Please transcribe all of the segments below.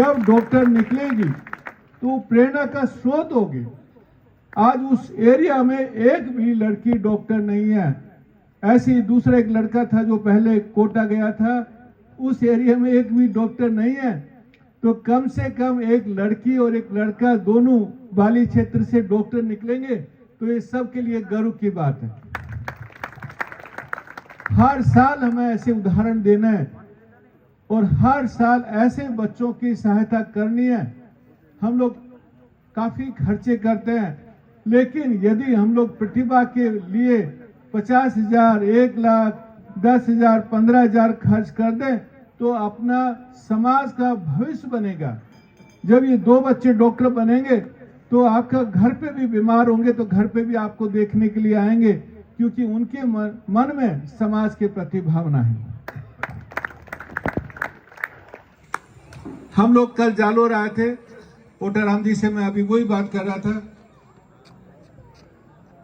जब डॉक्टर निकलेगी तो प्रेरणा का स्रोत होगी। आज उस एरिया में एक भी लड़की डॉक्टर नहीं है। ऐसे ही दूसरा एक लड़का था जो पहले कोटा गया था, उस एरिया में एक भी डॉक्टर नहीं है। तो कम से कम एक लड़की और एक लड़का दोनों बाली क्षेत्र से डॉक्टर निकलेंगे तो ये सबके लिए गर्व की बात है। हर साल हमें ऐसे उदाहरण देना है और हर साल ऐसे बच्चों की सहायता करनी है। हम लोग काफी खर्चे करते हैं, लेकिन यदि हम लोग प्रतिभा के लिए 50,000, 1 लाख, 10,000, 15,000 खर्च कर दें तो अपना समाज का भविष्य बनेगा। जब ये 2 बच्चे डॉक्टर बनेंगे तो आपका घर पे भी बीमार होंगे तो घर पे भी आपको देखने के लिए आएंगे, क्योंकि उनके मन में समाज के प्रति भावना है। हम लोग कल जालोर आए थे, ओटाराम जी से मैं अभी वही बात कर रहा था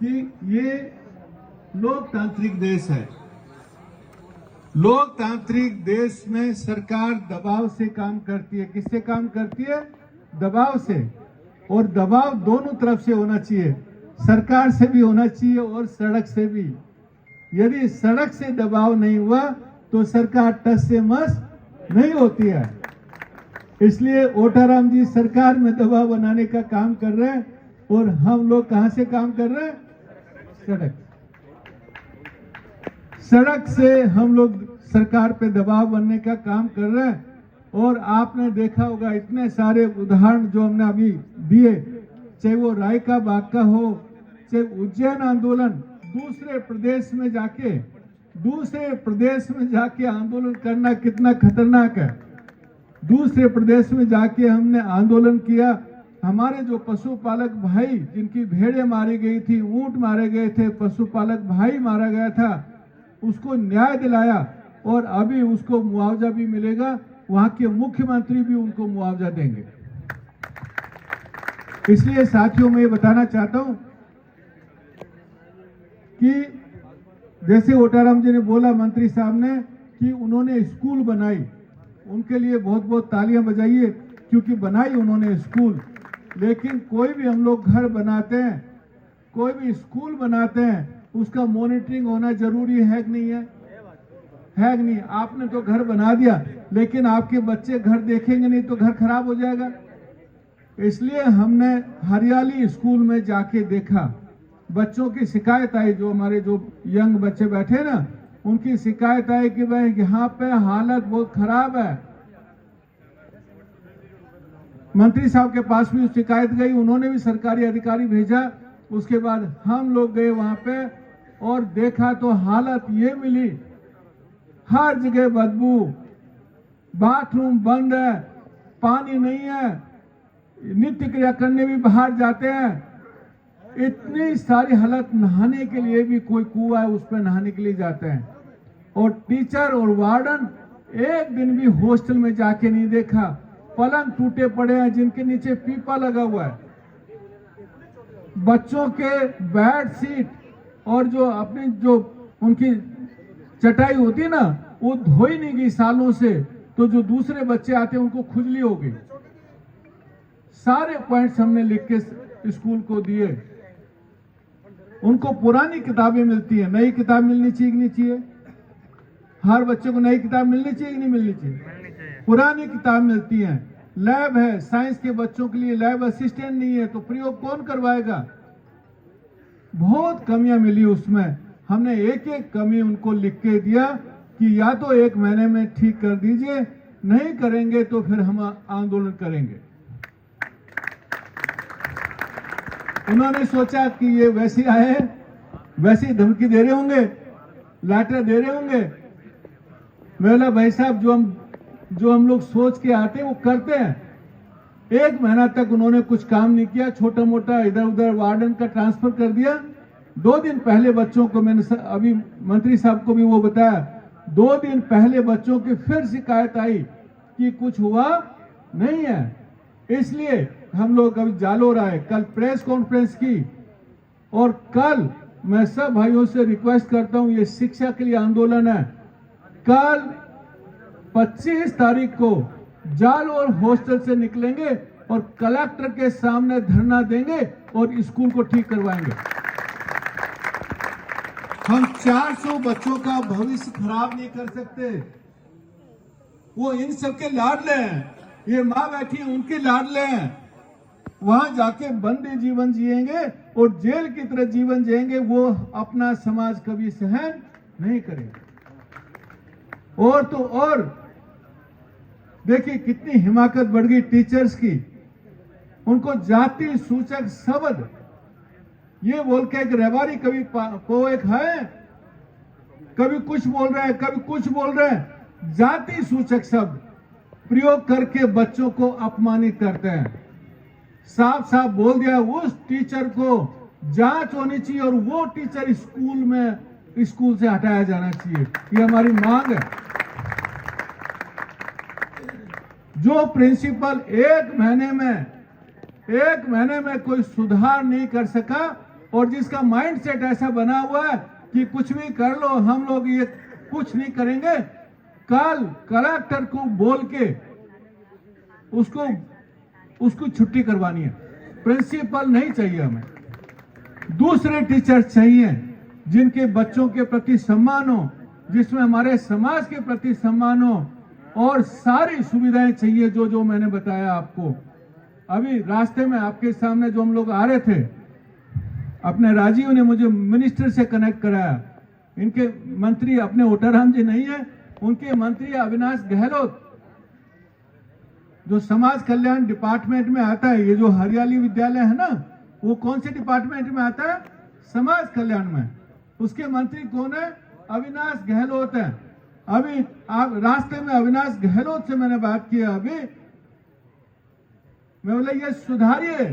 कि ये लोकतांत्रिक देश है। लोकतांत्रिक देश में सरकार दबाव से काम करती है। किससे काम करती है? दबाव से। और दबाव दोनों तरफ से होना चाहिए, सरकार से भी होना चाहिए और सड़क से भी। यदि सड़क से दबाव नहीं हुआ तो सरकार टस से मस नहीं होती है। इसलिए ओटाराम जी सरकार में दबाव बनाने का काम कर रहे हैं और हम लोग कहां से काम कर रहे हैं? सड़क से हम लोग सरकार पे दबाव बनने का काम कर रहे हैं। और आपने देखा होगा इतने सारे उदाहरण जो हमने अभी दिए, चाहे वो राय का बाग का हो, चाहे उज्जैन आंदोलन, दूसरे प्रदेश में जाके आंदोलन करना कितना खतरनाक है। दूसरे प्रदेश में जाके हमने आंदोलन किया। हमारे जो पशुपालक भाई जिनकी भेड़ें मारी गई थी, ऊंट मारे गए थे, पशुपालक भाई मारा गया था, उसको न्याय दिलाया और अभी उसको मुआवजा भी मिलेगा। वहां के मुख्यमंत्री भी उनको मुआवजा देंगे। इसलिए साथियों मैं ये बताना चाहता हूं कि जैसे ओटाराम जी ने बोला, मंत्री साहब ने, कि उन्होंने स्कूल बनाई, उनके लिए बहुत बहुत तालियां बजाइए, क्योंकि बनाई उन्होंने स्कूल। लेकिन कोई भी हम लोग घर बनाते हैं, कोई भी स्कूल बनाते हैं, उसका मॉनिटरिंग होना जरूरी है कि नहीं है? है कि नहीं? आपने तो घर बना दिया, लेकिन आपके बच्चे घर देखेंगे नहीं तो घर खराब हो जाएगा। इसलिए हमने हरियाली स्कूल में जाके देखा। बच्चों की शिकायत आई, जो हमारे जो यंग बच्चे बैठे ना, उनकी शिकायत आई कि भाई यहाँ पे हालत बहुत खराब है। मंत्री साहब के पास भी शिकायत गई, उन्होंने भी सरकारी अधिकारी भेजा। उसके बाद हम लोग गए वहां पे और देखा तो हालत ये मिली, हर जगह बदबू, बाथरूम बंद है, पानी नहीं है, नित्य क्रिया करने भी बाहर जाते हैं। इतनी सारी हालत, नहाने के लिए भी कोई कुआं है उस पर नहाने के लिए जाते हैं। और टीचर और वार्डन एक दिन भी हॉस्टल में जाके नहीं देखा। पलंग टूटे पड़े हैं जिनके नीचे पीपा लगा हुआ है। बच्चों के बेड सीट और जो अपनी जो उनकी चटाई होती है ना, वो धोई नहीं गई सालों से, तो जो दूसरे बच्चे आते हैं उनको खुजली हो गई। सारे पॉइंट्स हमने लिख के स्कूल को दिए। उनको पुरानी किताबें मिलती है, नई किताब मिलनी चाहिए कि नहीं चाहिए? हर बच्चे को नई किताब मिलनी चाहिए कि नहीं मिलनी चाहिए? पुरानी किताब मिलती है। लैब है, साइंस के बच्चों के लिए लैब असिस्टेंट नहीं है तो प्रयोग कौन करवाएगा? बहुत कमियां मिली उसमें। हमने एक एक कमी उनको लिख के दिया कि या तो 1 महीने में ठीक कर दीजिए, नहीं करेंगे तो फिर हम आंदोलन करेंगे। उन्होंने सोचा कि ये वैसे आए, वैसी धमकी दे रहे होंगे, लेटर दे रहे होंगे। बोला भाई साहब, जो हम लोग सोच के आते हैं वो करते हैं। 1 महीना तक उन्होंने कुछ काम नहीं किया, छोटा मोटा इधर उधर वार्डन का ट्रांसफर कर दिया। 2 दिन पहले बच्चों को मैंने अभी मंत्री साहब को भी वो बताया, 2 दिन पहले बच्चों की फिर शिकायत आई कि कुछ हुआ नहीं है। इसलिए हम लोग अभी जालोर आए, कल प्रेस कॉन्फ्रेंस की। और कल मैं सब भाइयों से रिक्वेस्ट करता हूं, ये शिक्षा के लिए आंदोलन है। कल 25 तारीख को जाल और हॉस्टल से निकलेंगे और कलेक्टर के सामने धरना देंगे और स्कूल को ठीक करवाएंगे। हम 400 बच्चों का भविष्य खराब नहीं कर सकते। वो इन सबके लाडले हैं, ये माँ बैठी है उनके लाडले हैं। वहां जाके बंदी जीवन जिएंगे और जेल की तरह जीवन जिएंगे, वो अपना समाज कभी सहन नहीं करेंगे। और तो और देखिए कितनी हिमाकत बढ़ गई टीचर्स की। उनको जाति सूचक शब्द ये बोल के एक रेवारी कभी पोए खाए, कभी कुछ बोल रहे हैं, कभी कुछ बोल रहे हैं, जाति सूचक शब्द प्रयोग करके बच्चों को अपमानित करते हैं। साफ साफ बोल दिया उस टीचर को जांच होनी चाहिए और वो टीचर स्कूल से हटाया जाना चाहिए। ये हमारी मांग है। जो प्रिंसिपल एक महीने में कोई सुधार नहीं कर सका और जिसका माइंडसेट ऐसा बना हुआ है कि कुछ भी कर लो, हम लोग ये कुछ नहीं करेंगे, कल कलेक्टर को बोल के उसको छुट्टी करवानी है। प्रिंसिपल नहीं चाहिए हमें, दूसरे टीचर चाहिए जिनके बच्चों के प्रति सम्मान हो, जिसमें हमारे समाज के प्रति सम्मान हो और सारी सुविधाएं चाहिए जो मैंने बताया आपको। अभी रास्ते में आपके सामने जो हम लोग आ रहे थे, अपने राजीव ने मुझे मिनिस्टर से कनेक्ट कराया। इनके मंत्री अपने ओटाराम जी नहीं है, उनके मंत्री अविनाश गहलोत जो समाज कल्याण डिपार्टमेंट में आता है। ये जो हरियाली विद्यालय है ना, वो कौन से डिपार्टमेंट में आता है? समाज कल्याण में। उसके मंत्री कौन है? अविनाश गहलोत है। अभी आप रास्ते में अविनाश गहलोत से मैंने बात किया। अभी मैं बोला ये सुधारिए।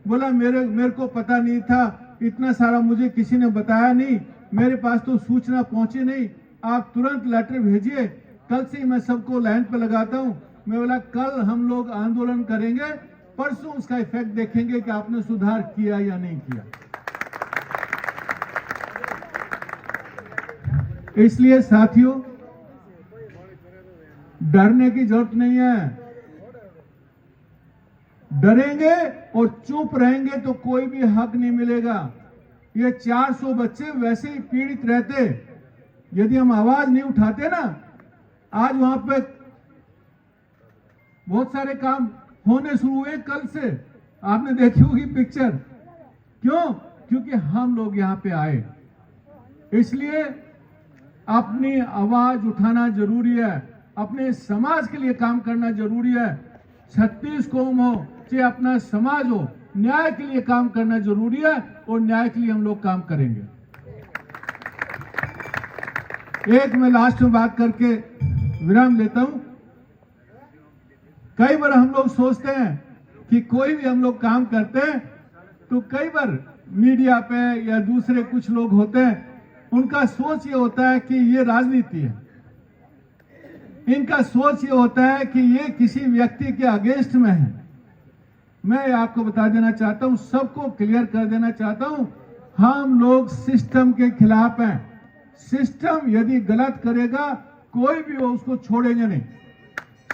बोला मेरे को पता नहीं था, इतना सारा मुझे किसी ने बताया नहीं, मेरे पास तो सूचना पहुंची नहीं, आप तुरंत लेटर भेजिए, कल से मैं सबको लाइन पे लगाता हूं। मैं बोला कल हम लोग आंदोलन करेंगे, परसों उसका इफेक्ट देखेंगे कि आपने सुधार किया या नहीं किया। इसलिए साथियों, डरने की जरूरत नहीं है। डरेंगे और चुप रहेंगे तो कोई भी हक नहीं मिलेगा। ये 400 बच्चे वैसे ही पीड़ित रहते, यदि हम आवाज नहीं उठाते ना। आज वहां पे बहुत सारे काम होने शुरू हुए कल से, आपने देखी होगी पिक्चर। क्यों? क्योंकि हम लोग यहां पे आए। इसलिए अपनी आवाज उठाना जरूरी है, अपने समाज के लिए काम करना जरूरी है। 36 कौम हो चाहे अपना समाज हो, न्याय के लिए काम करना जरूरी है और न्याय के लिए हम लोग काम करेंगे। एक मैं लास्ट में बात करके विराम लेता हूं। कई बार हम लोग सोचते हैं कि कोई भी हम लोग काम करते हैं तो कई बार मीडिया पे या दूसरे कुछ लोग होते हैं, उनका सोच ये होता है कि ये राजनीति है। इनका सोच ये होता है कि ये किसी व्यक्ति के अगेंस्ट में है। मैं आपको बता देना चाहता हूं, सबको क्लियर कर देना चाहता हूं, हम लोग सिस्टम के खिलाफ हैं। सिस्टम यदि गलत करेगा, कोई भी हो उसको छोड़ेंगे नहीं।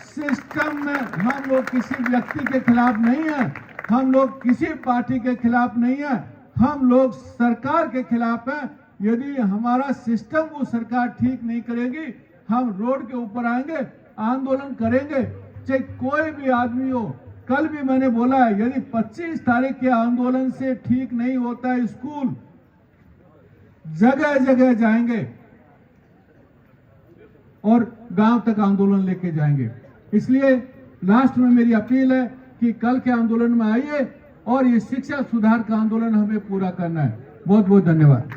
सिस्टम में हम लोग किसी व्यक्ति के खिलाफ नहीं है, हम लोग किसी पार्टी के खिलाफ नहीं है, हम लोग सरकार के खिलाफ हैं। यदि हमारा सिस्टम वो सरकार ठीक नहीं करेगी, हम रोड के ऊपर आएंगे, आंदोलन करेंगे, चाहे कोई भी आदमी हो। कल भी मैंने बोला है, यदि 25 तारीख के आंदोलन से ठीक नहीं होता है स्कूल, जगह जगह जाएंगे और गांव तक आंदोलन लेके जाएंगे। इसलिए लास्ट में मेरी अपील है कि कल के आंदोलन में आइए और ये शिक्षा सुधार का आंदोलन हमें पूरा करना है। बहुत बहुत धन्यवाद।